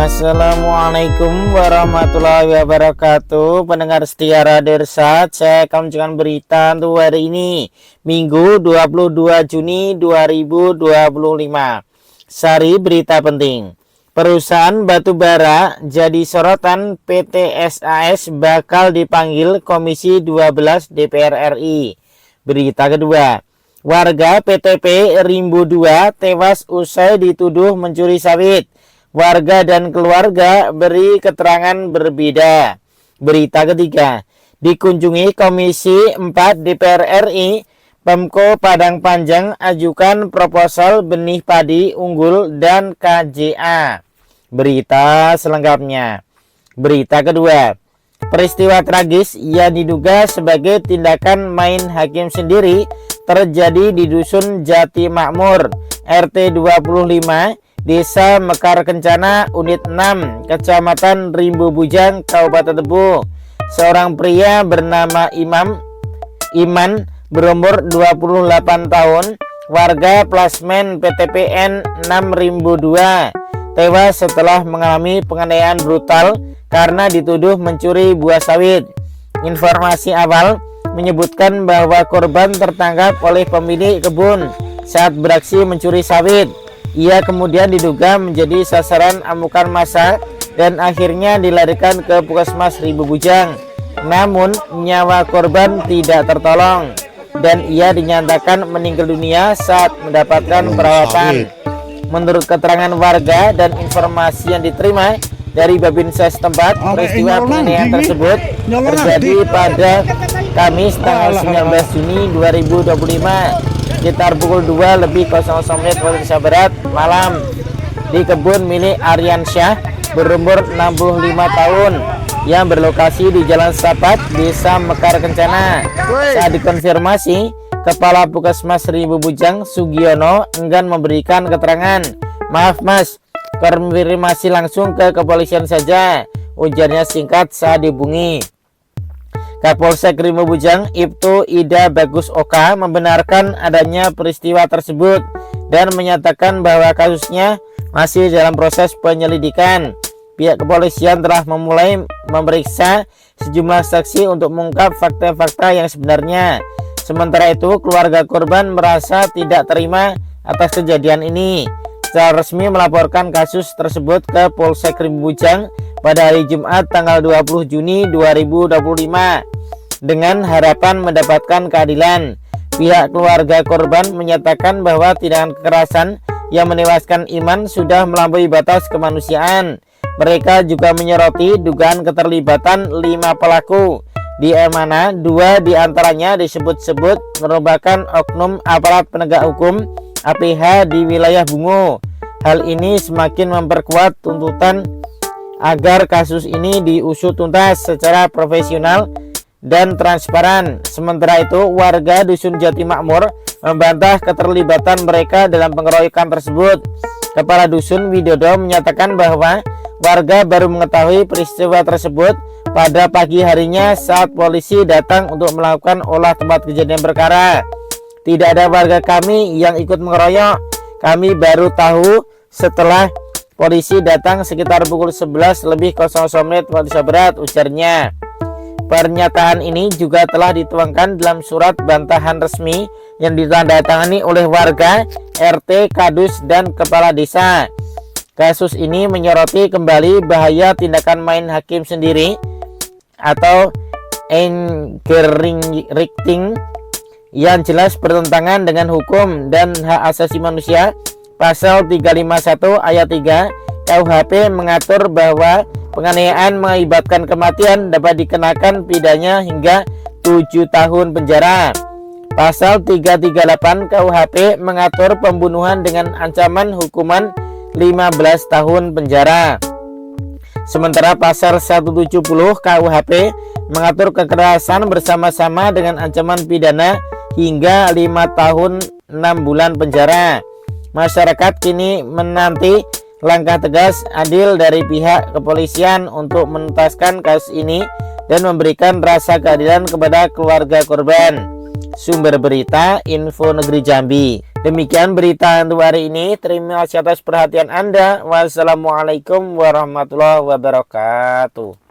Assalamualaikum warahmatullahi wabarakatuh. Pendengar setia Radio Irsad, saya akan menunjukkan berita untuk hari ini, Minggu 22 Juni 2025. Sari berita penting. Perusahaan batubara jadi sorotan. PT SAS bakal dipanggil Komisi 12 DPR RI. Berita kedua. Warga PTP Rimbo 2 tewas usai dituduh mencuri sawit. Warga dan keluarga beri keterangan berbeda. Berita ketiga. Dikunjungi Komisi 4 DPR RI, Pemko Padang Panjang ajukan proposal benih padi unggul dan KJA. Berita selengkapnya. Berita kedua. Peristiwa tragis yang diduga sebagai tindakan main hakim sendiri terjadi di Dusun Jati Makmur, RT 25, Desa Mekar Kencana, Unit 6, Kecamatan Rimbo Bujang, Kabupaten Tebo. Seorang pria bernama Iman berumur 28 tahun, warga Plasmen PTPN 6 Rimbo 2, tewas setelah mengalami penganiayaan brutal karena dituduh mencuri buah sawit. Informasi awal menyebutkan bahwa korban tertangkap oleh pemilik kebun saat beraksi mencuri sawit. Ia kemudian diduga menjadi sasaran amukan massa dan akhirnya dilarikan ke Puskesmas Rimbo Bujang. Namun nyawa korban tidak tertolong dan ia dinyatakan meninggal dunia saat mendapatkan perawatan. Menurut keterangan warga dan informasi yang diterima dari Babinsa setempat, peristiwa penganiayaan tersebut terjadi pada Kamis tanggal 19 Juni 2025 sekitar pukul 2 lebih 00 menit waktu Indonesia Barat malam di kebun milik Aryan Syah berumur 65 tahun yang berlokasi di Jalan Sapat, Desa Mekar Kencana. Saat dikonfirmasi, Kepala Puskesmas Rimbo Bujang Sugiono enggan memberikan keterangan. "Maaf Mas, konfirmasi langsung ke kepolisian saja," ujarnya singkat saat dihubungi. Kapolsek Rimbo Bujang Ibtu Ida Bagus Oka membenarkan adanya peristiwa tersebut dan menyatakan bahwa kasusnya masih dalam proses penyelidikan. Pihak kepolisian telah memulai memeriksa sejumlah saksi untuk mengungkap fakta-fakta yang sebenarnya. Sementara itu, keluarga korban merasa tidak terima atas kejadian ini. Secara resmi melaporkan kasus tersebut ke Polsek Rimbo Bujang pada hari Jumat tanggal 20 Juni 2025 dengan harapan mendapatkan keadilan. Pihak keluarga korban menyatakan bahwa tindakan kekerasan yang menewaskan Iman sudah melampaui batas kemanusiaan. Mereka juga menyoroti dugaan keterlibatan 5 pelaku, di mana 2 diantaranya disebut-sebut merupakan oknum aparat penegak hukum APH di wilayah Bungo. Hal ini semakin memperkuat tuntutan agar kasus ini diusut tuntas secara profesional dan transparan. Sementara itu, warga Dusun Jati Makmur membantah keterlibatan mereka dalam pengeroyokan tersebut. Kepala Dusun Widodo menyatakan bahwa warga baru mengetahui peristiwa tersebut pada pagi harinya saat polisi datang untuk melakukan olah tempat kejadian perkara. "Tidak ada warga kami yang ikut mengeroyok. Kami baru tahu setelah polisi datang sekitar pukul 11 lebih 00 menit waktu Indonesia Barat," ujarnya. Pernyataan ini juga telah dituangkan dalam surat bantahan resmi yang ditandatangani oleh warga, RT, Kadus, dan Kepala Desa. Kasus ini menyoroti kembali bahaya tindakan main hakim sendiri atau engerring yang jelas bertentangan dengan hukum dan hak asasi manusia. Pasal 351 ayat 3 KUHP mengatur bahwa penganiayaan mengakibatkan kematian dapat dikenakan pidana hingga 7 tahun penjara. Pasal 338 KUHP mengatur pembunuhan dengan ancaman hukuman 15 tahun penjara. Sementara pasal 170 KUHP mengatur kekerasan bersama-sama dengan ancaman pidana hingga 5 tahun 6 bulan penjara. Masyarakat kini menanti langkah tegas adil dari pihak kepolisian untuk menuntaskan kasus ini dan memberikan rasa keadilan kepada keluarga korban. Sumber berita Info Negeri Jambi. Demikian berita untuk hari ini. Terima kasih atas perhatian Anda. Wassalamualaikum warahmatullahi wabarakatuh.